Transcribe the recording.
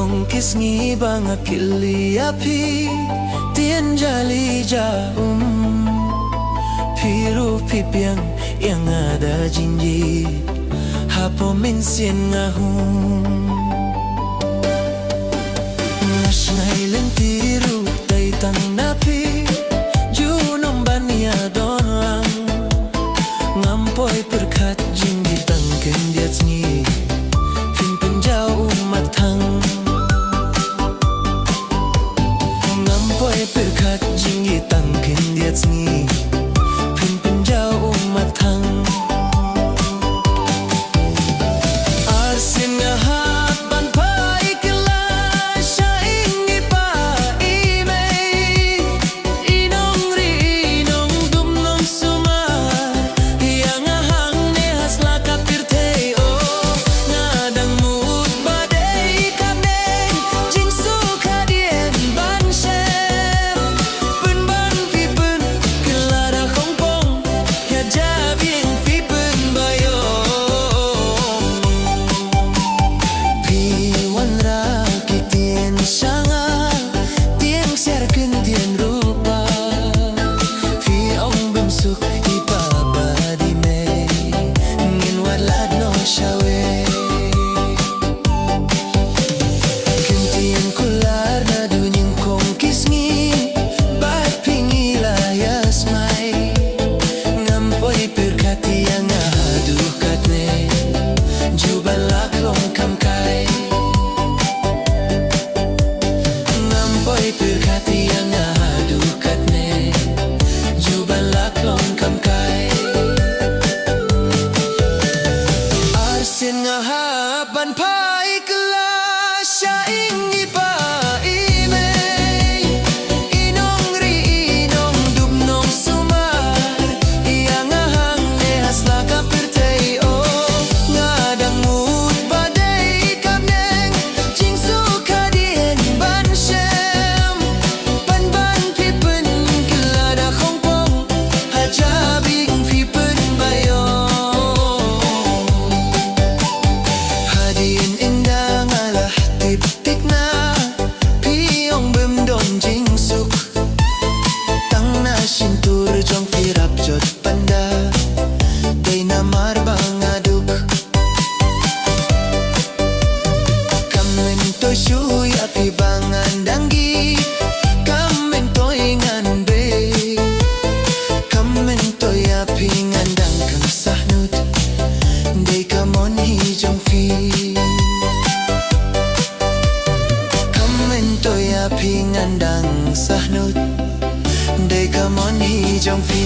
kong kisngi bang akili api tien jali piru pipiang yang ada jinji hapo minsin ngahung ngas ngailen tiru taitang napi junom bania donlang ngampoi perkat jingi tangken diatni fin penjau matang ngampoi perkat jingi tangken diatni fin penjau matang arsin ngahap ban pai kelas syaing ipa imei inong ri inong dum nong sumar yang ahang nehas laka pirtei o ngadang mut badai kameng jing suka dien ban shem pen ban pi pen kelada khong pong ya jabing pi pen bayo pi wan ra ki tien sanga tien ser ken tien rupa pi ong bem suk ipa badi me ngin walad no shawe ken tien kular na dunyang kong kisngi bat pingi layas mai ngampoi perkati yang aduh katne jubalak long kam kai ngampoi perkati yang aduh katne jubalak long kam kai arsin ngahapan pai kelas syaing ipa imei inong ri inong dum nong sumar yang ahang nehas laka pirtei o ngadang mut badai kamneng jing suka dien ban shem pan ban pi pen kelada khong pong hajabing pi pen bayo hadin indang alah tip-tip na piong bem don jing suk tang na sintur jong pirap jot panda day na marbang aduk kamen to shuy api bangan danggi kamen to ingan be kamen to api ngandang kang sahnut day kamon hi jong fi kamen to api ngandang sahnut day kamon hi jong fi